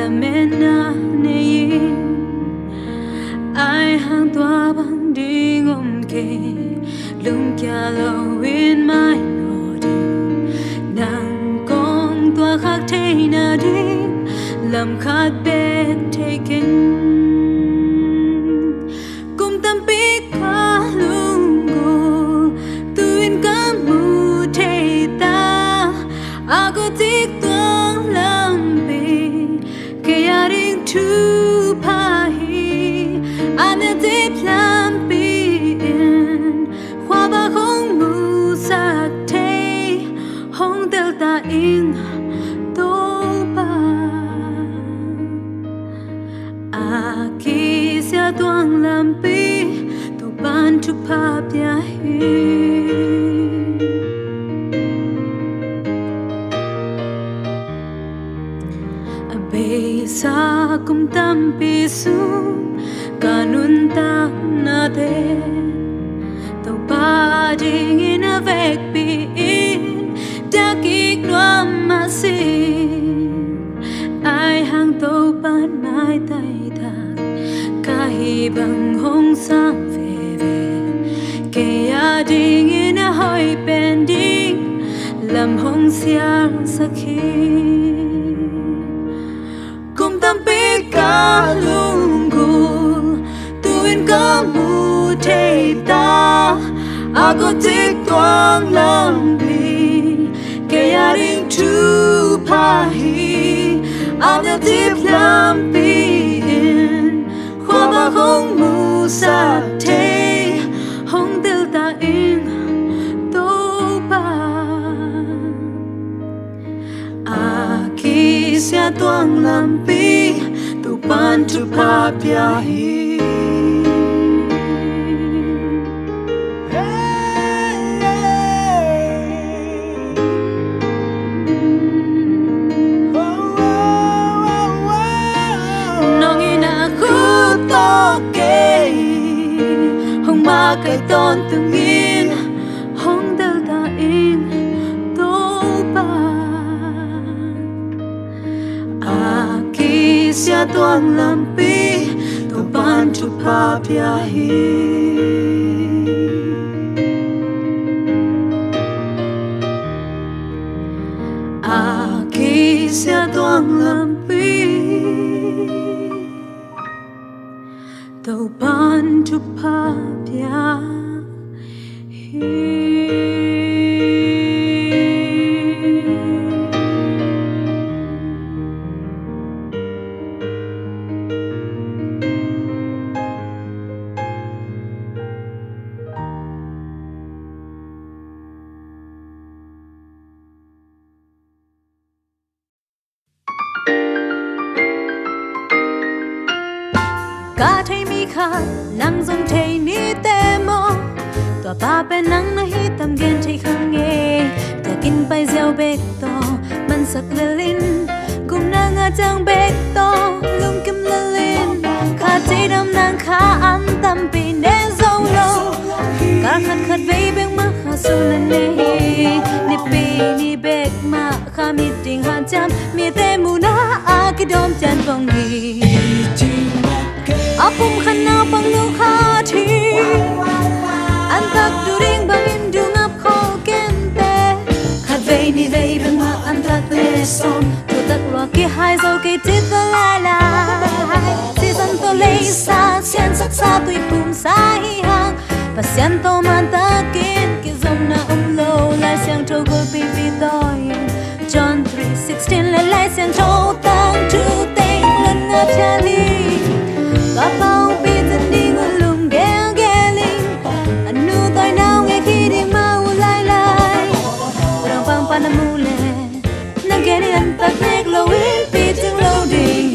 mena nei ai hang tua bang ding ke lung kya lo in my body nang kong tua khak thei na ding lam khat bet taken kum tam pi ka lung go tuin ka mu thei ta a go tik tuang lam pi ke ya ring tu pa hi an de plan pi in khwa ba khong mu sa thei hong del ta in to ba a ki sia tuang lam pi to ban tu pa pya hi sa kum tam pi su kanun ta na de to ba ding in a vek pi in da ki nuam ma si ai hang to ban mai tai da ka hi bang hong sam ve ve ke ya ding in a hoi pending lam hong sia sakhi tam pi ka lung gu tuin ka mu thei ta a go tik tuang lam pi ke ya ring tu pa hi a na tip lam pi in khwa ba khong mu sa thei hong del ta in to ba a ki sia tuang lam pi tu pan tu pa pya hi nong ina khu to ke hong ma kai ton tu ngin hong del ta in to pa sia tuang lam pi to ban tu pa pya hi a ki sia tuang lam pi to ban tu pa pya hi cả thấy mi kha nang zong thấy ni te mo tua pa pe nang na hi tam gen thấy khang nghe ta kin pai gieo bek to man sak lelin kum nang a chang bek to lum kim lelin kha thấy đam nang kha an tam pi ne zong lo cả khát khát vei bek ma kha su na ne ni pi ni bek ma kha mi ting han cham mi te mu na a ki dom chan vong ni apum khana pang lu kha thi an tak du ring bang in du ngap kho ken te khat vei ni vei bang ma an tak le son tu tak lo ki hai zo ki tit la la si san to le sa sian sak sa tu pum sa hi hang pa sian to man ta kin ki zom na lo lai siang to go pi pi toy John 3:16 le lai siang to tang tu te lan ngap cha li ba bao bi tin ding lung gel geling anu toy now nghe khi ding mau lai lai rang pang pan mu le na ge ni an tak nek lo in pi ting lo ding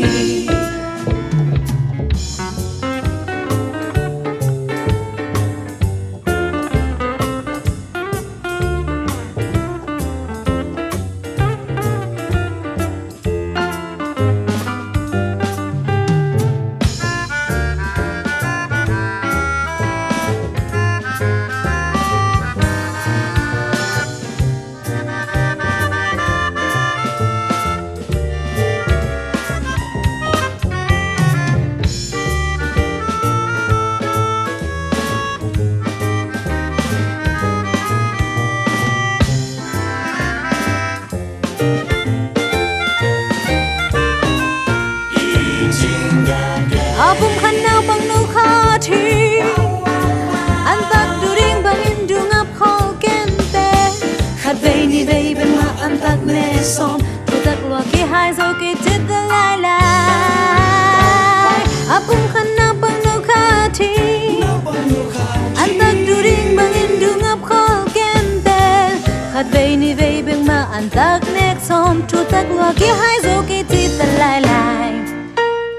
vei ni vei beng ma an tak nek som tu tak lo ki hai zo ki ti ta lai lai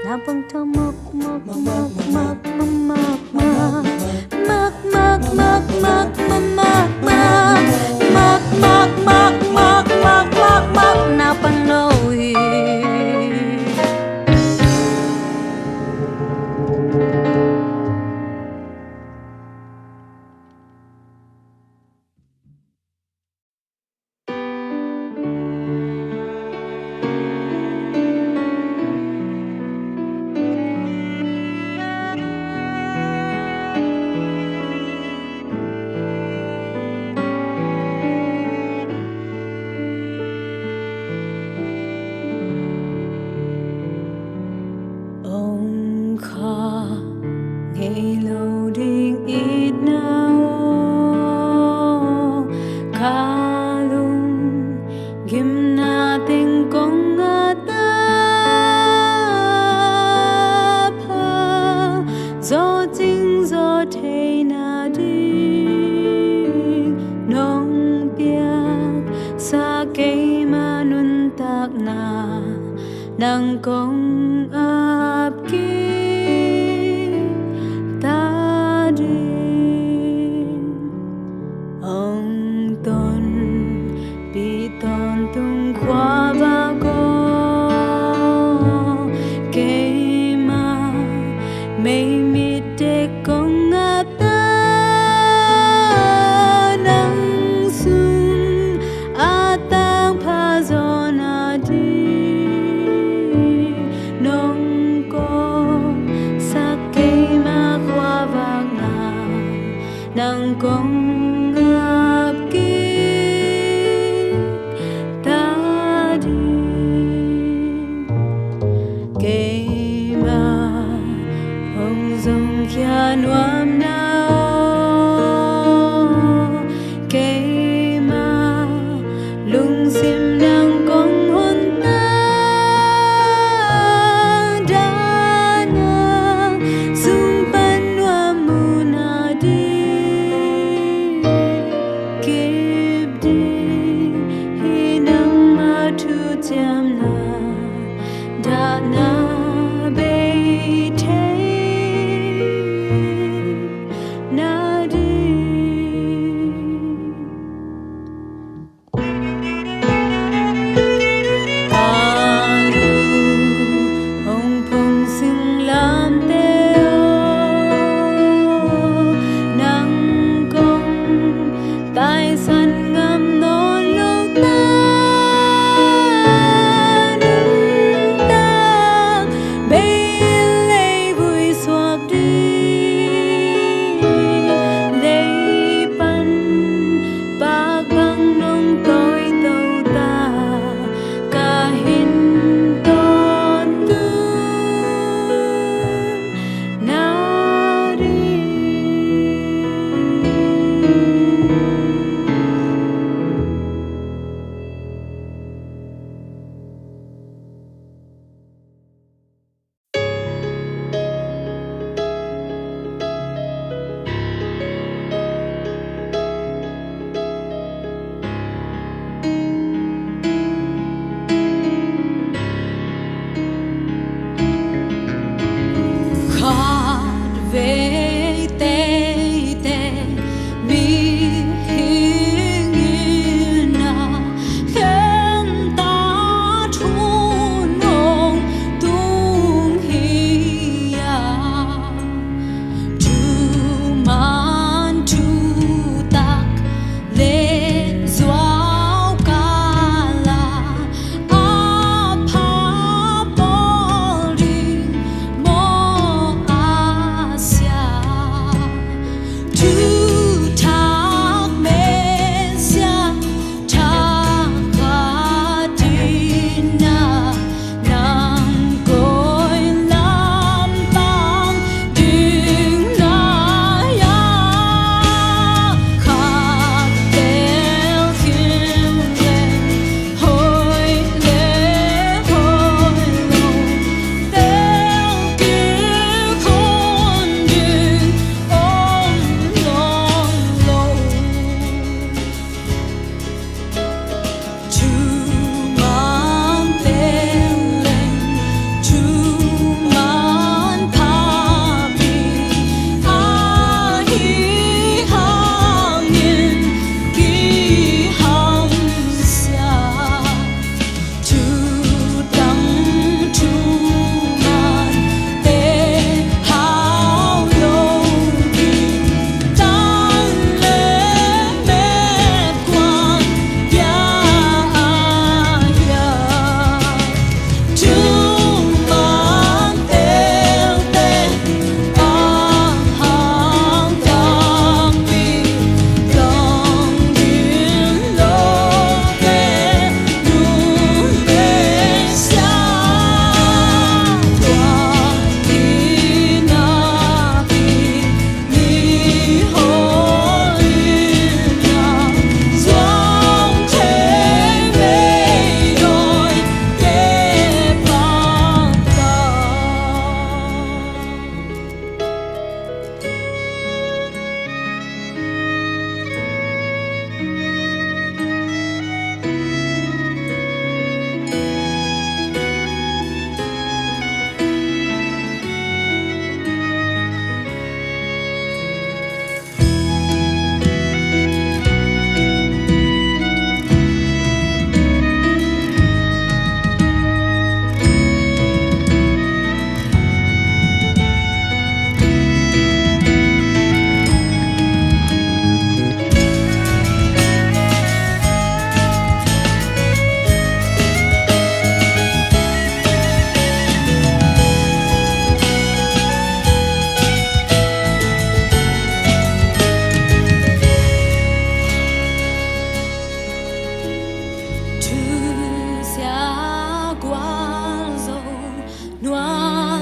na bang to mok mok mok mok mok mok mok mok mok mok mok mok mok mok mok mok mok mok na pan lo hi nang kong ap ki ta din ông ton bi ton tung khoa ba go ke ma mei mi te kong ap ta nang sun a tang pha zon a di nang kong ap ki ta di ke ma hong zong kia nuam na ke ma lung sim nang kong hon ta da na sum pan nuam mu na di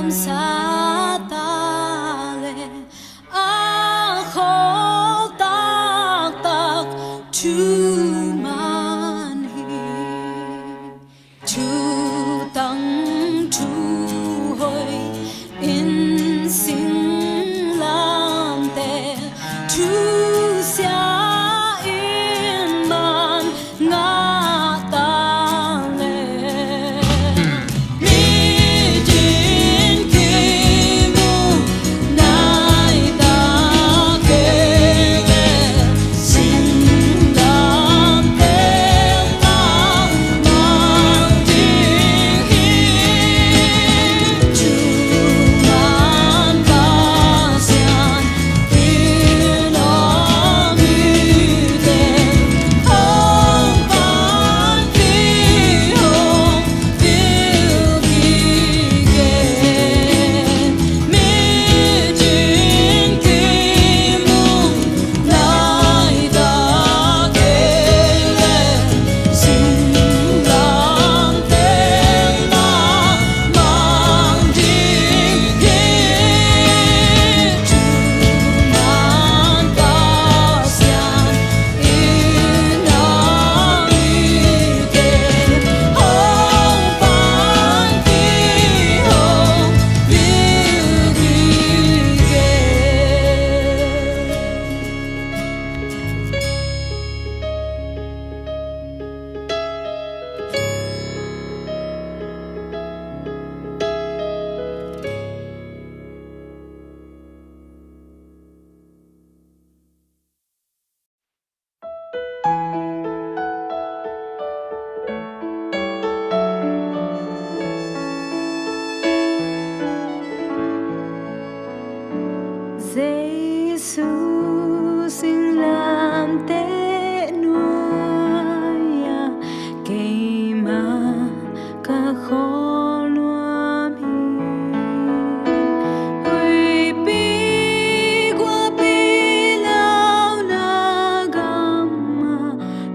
nam sa ta le a khô tak tak tu man hi tu tang tu hoi in sing lam te tu sia in man nga ta le mi jin ki mu nai ta ke le sing lam te ta mang ti hi tu man pa sian in lo mi te hong pan ki hong feel ki ge mi jin ki mu nai ta ke le sing lam te ma mang ti hi tu man pa sian in lo mi te hong pan ki hong feel ki ge Giêsu xin làm tế nuôi cây mà cả khó luam hi bi qua bi lao na gam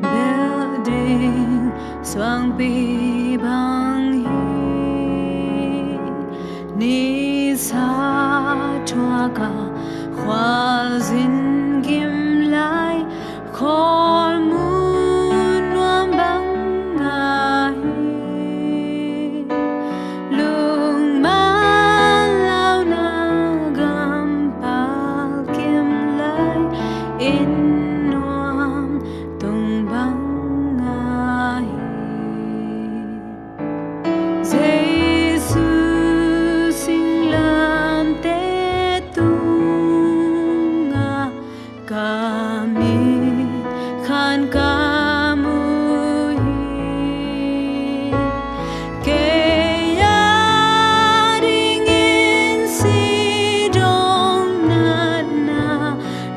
building xoang bi bang hi ni sa chua ka khoa dinh kim lai khol muôn nuam bang ngai lung man lao na gam pal kim lai in nuam tung bang ngai Giêsu xin làm tế tu kami kan kamu kaya dingin si dong na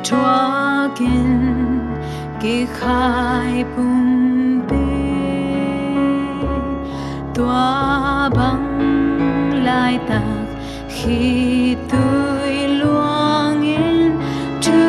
tuakin ki khai pumpe tua bang lai tak khi tôi luang in tu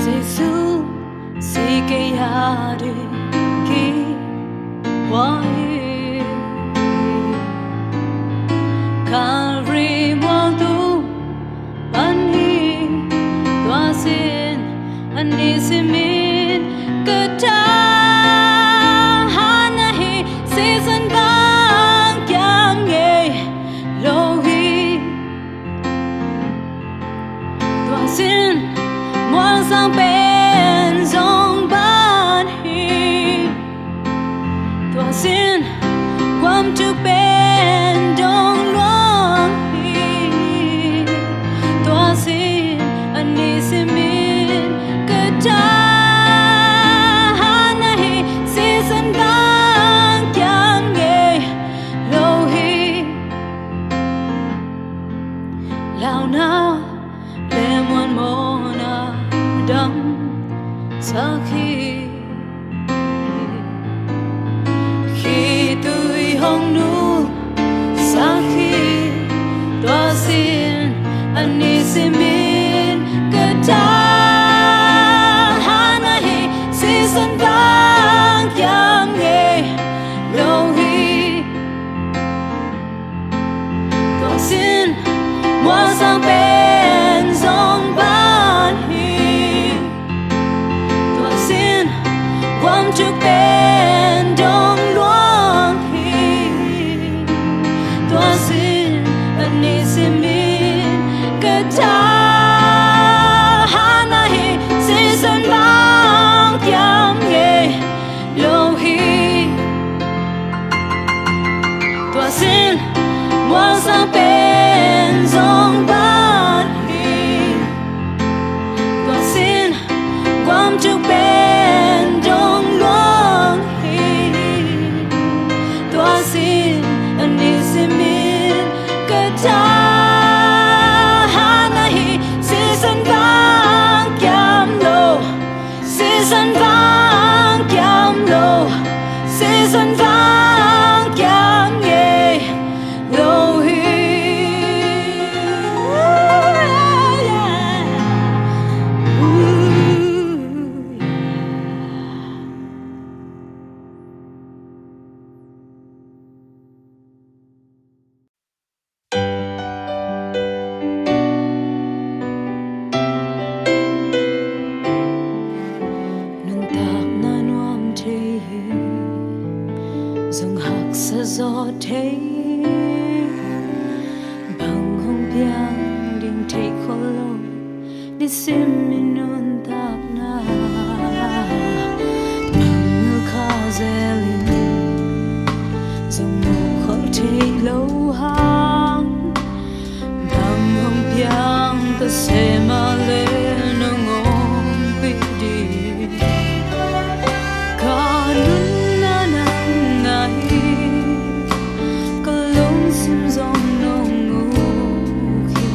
Jesus sige yade ki wai Calvary waltu banhi tuasin anisimin kata hanahi season bang yang ye lohi tuasin muang sang bên dòng ban hi tuasin quam tu bên dong luang hi tuasin anisimin kata hanahi season bang yang ye lohi lao na lemon mona dam sakhi khi tôi hong nu sakhi toa xin anisimin kata hanahi season bang yang ye lohi toa xin mua sang bên dòng ban hi toa xin quam chúc bên đông luang hi toa xin anisimin kata hanahi season bang yang ye lohi toa xin mua sang bên dòng ban hi toa xin quam chúc bên đông luang hi toa xin anisimin kata hanahi season bang yam lo season bang yam lo season bang yam ye lohi nun tak na nuam thi dùng hak sa gió thế bằng hong piang ding thấy khó lo đi sim min nun tak na bằng kha zelin dùng một khó thấy lâu hang bằng hong piang ta se ma le no ngom pi di kanun na nang nai kalung sim zong nong ngu khi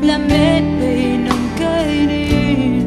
la met be nong kai din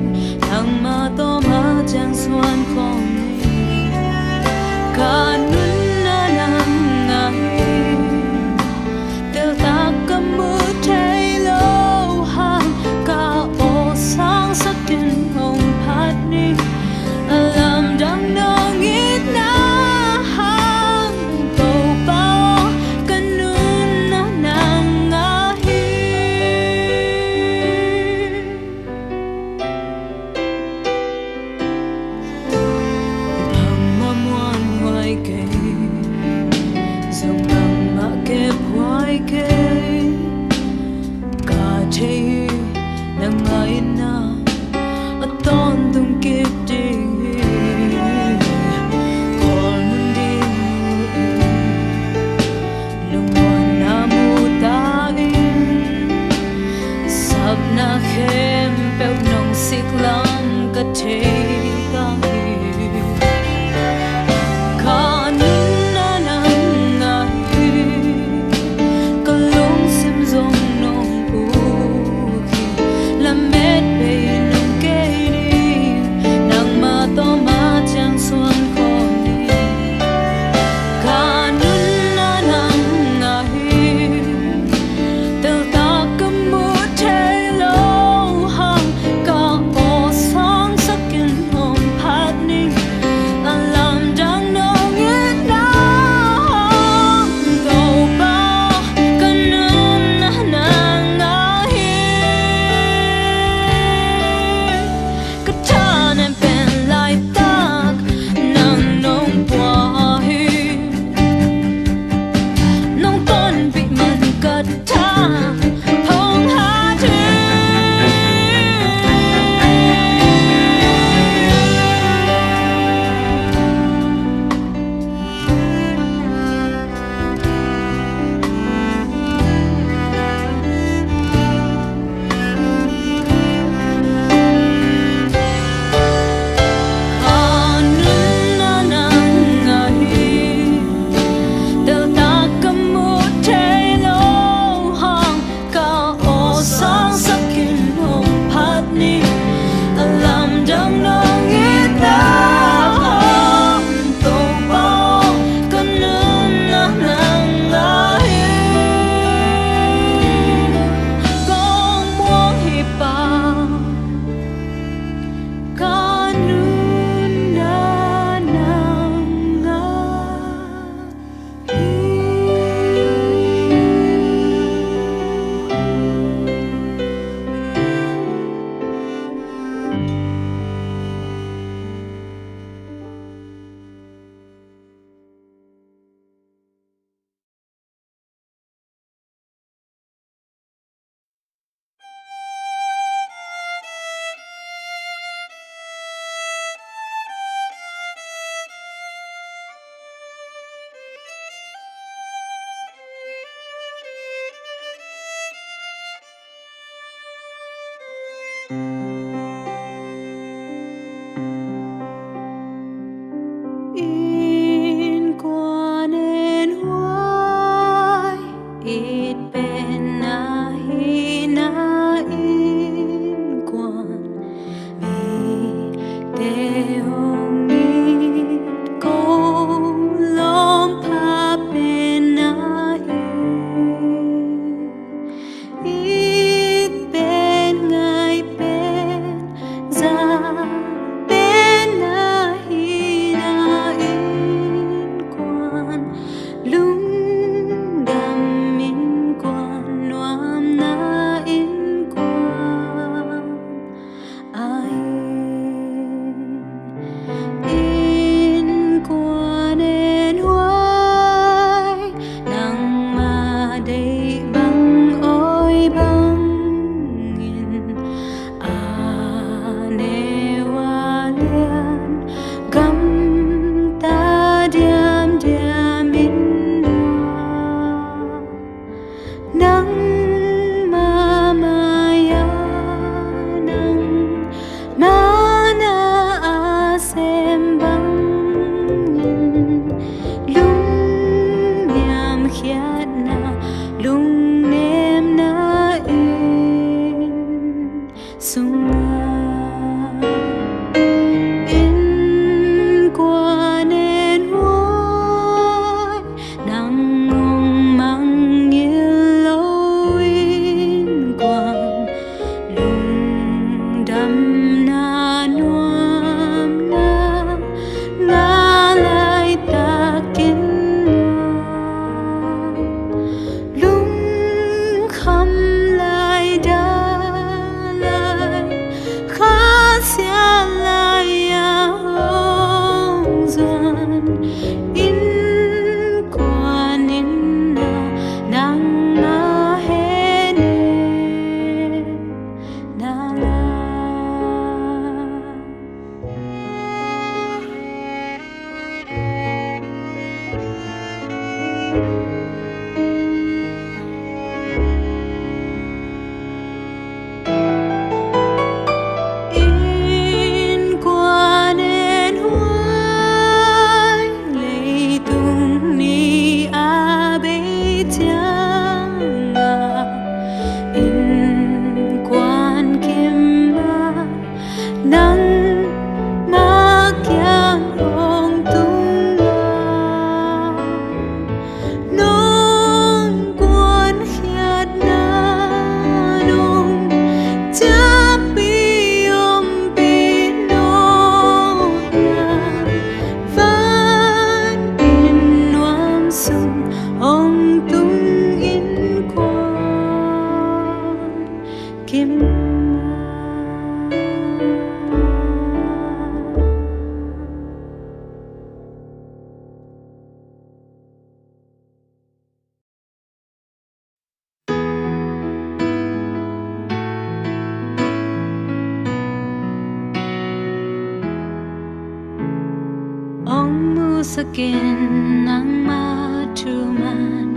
in quan en hoài ít bên na hi na in quan vì te hong ni câu lom pa bên na ít bên ngày bên ra bên na hi na in quan lung đam in quan noam na in quan ai in quan en hoài nang ma day bang oi bang in ne wa lian gam ta diam diam in nang ma ma ya nang ma na a sem bang in lung yam khiat na lung nem na in sunga in quan en hoài nang ngong mang yêu lâu in quan lung đam na noam na lai ta kin lung kham lai da lai khá xia lai ya hong doan in quan in na nang ma he ne na la in quan en hoài lệ tung ni a bê chang in quan kim ma nang ma kyang hong tung nong quan khiat na nong cha pi no na van in noam sum hong tung in quan kim ong mu sakin nang ma tu man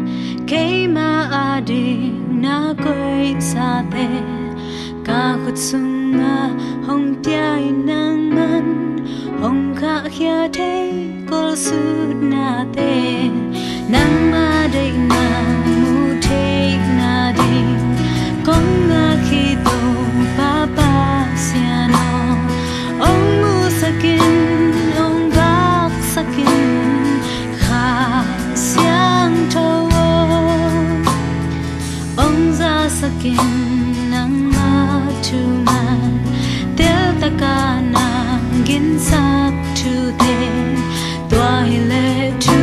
kay ma ading na koy sa te ka khut sunga hong tiai nang man hong kha khia te kol su na te nang ma dei na mu te na ding kong nga khi to pa pa sia no ong mu sakin ong bak sakin kha siang to ong za sakin nang ma tu man tel takana gin sak tu te tua le tu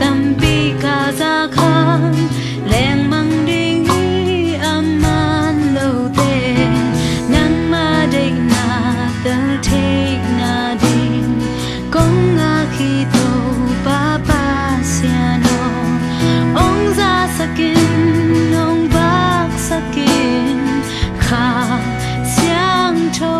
tampi ka za kham leng mang ding aman lo te nang ma dei na tel take na ding kong nga khi to pa pa sia no ong za sakin ong bak sakin kha siang to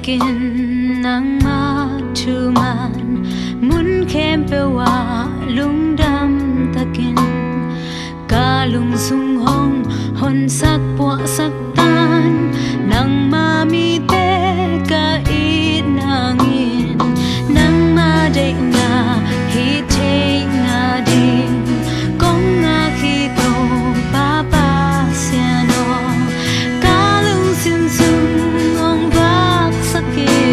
takin nang matuman mun kempe wa lungdam takin kalung sung hong hon sak po sak tan nang mami te ka it nangin nang ma de na hi te na din kong nga khito papa siano kalung sin sung ong bak sakin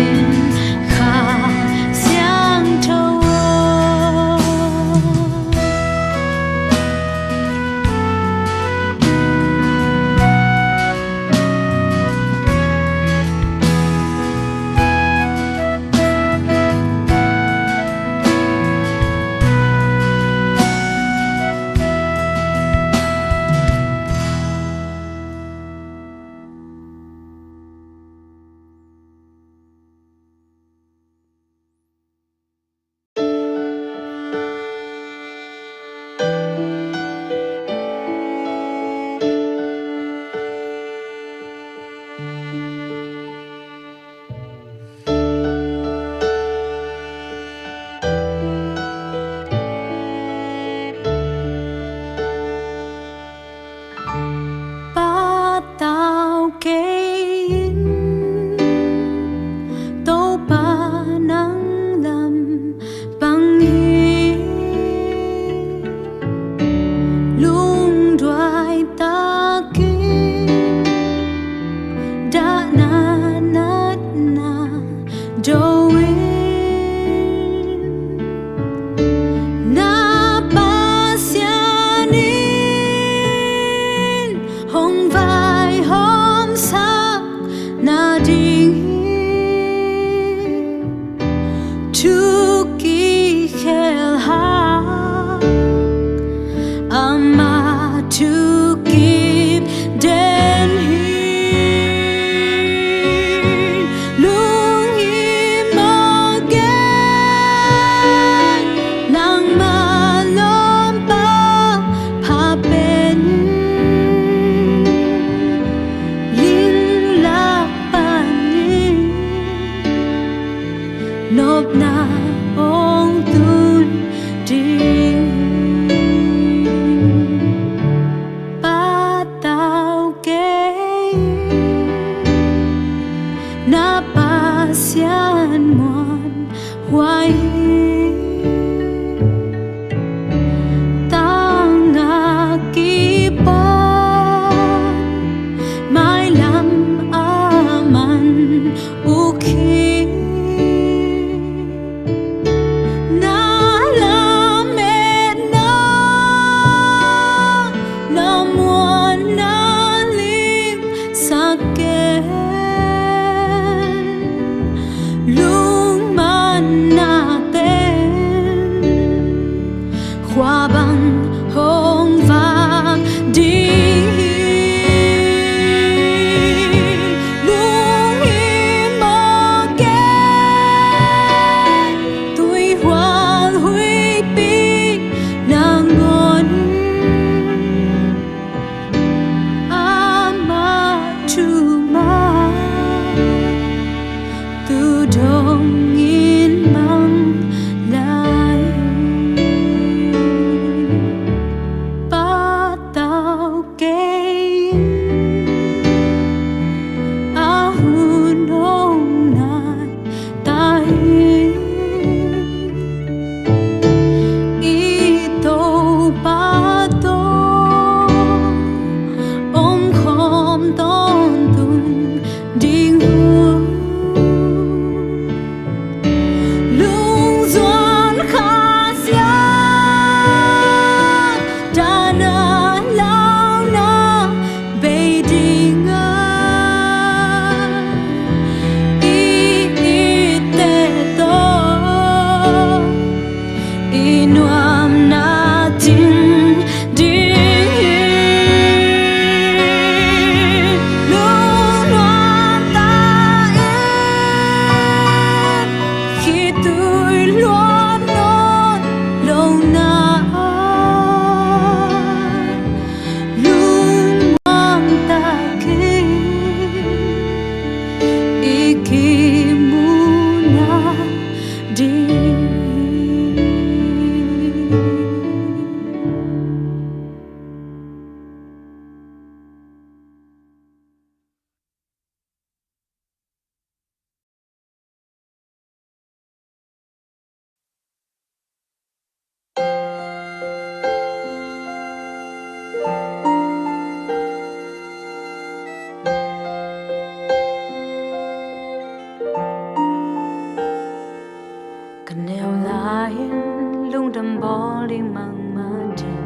bó đi mang mà đình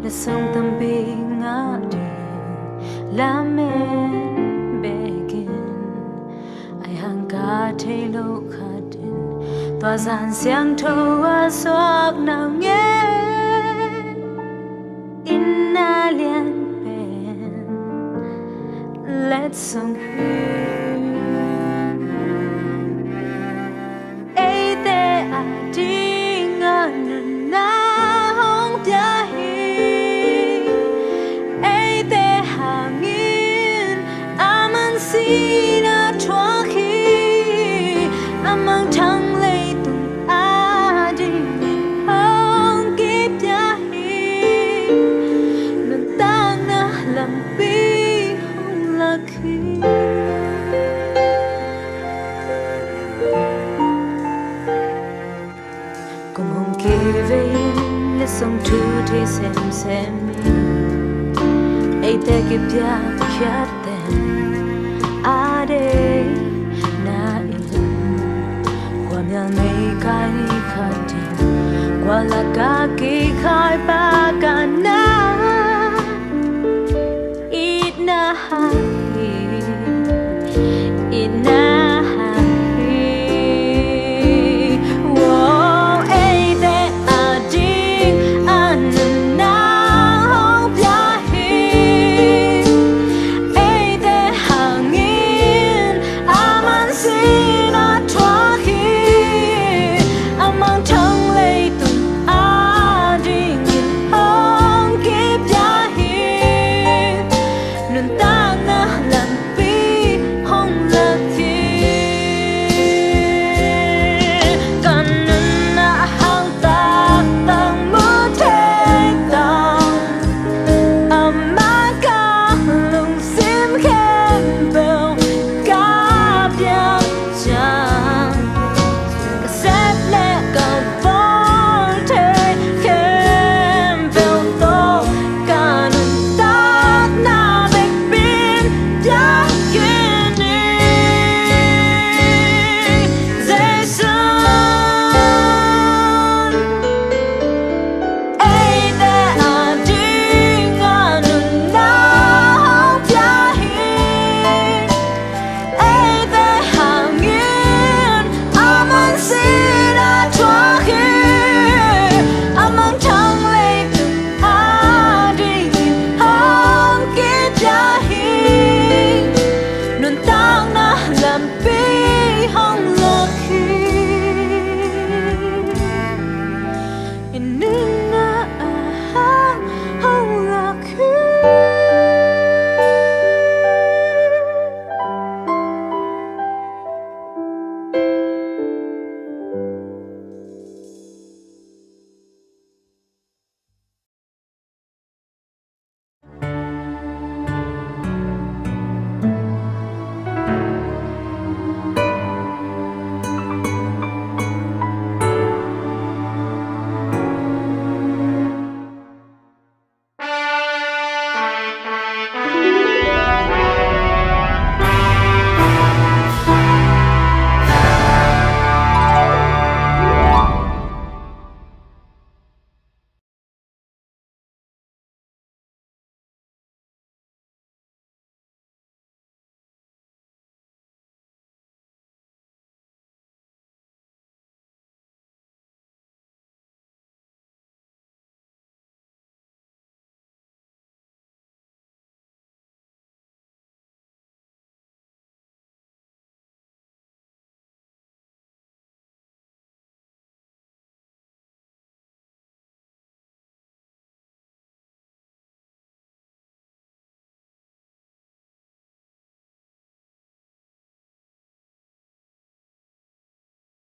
là sông tâm bi ngã đình là men begin ai hàng ca thấy lâu khá đình tỏa dàn xiang thâu a xoạc nào nghe in na liên bền let's song ấy te a đi ngang na hong tia hi ấy te hàng in aman si na chua khi amang thang lei tung a đi hong kip tia hi lần ta na làm bi hong là khi cùng hồng kỳ về lệ sông thu thế xem ấy te kịp ya khát tên a đây na in qua miền mây cay khát tên qua là cả kỳ khai ba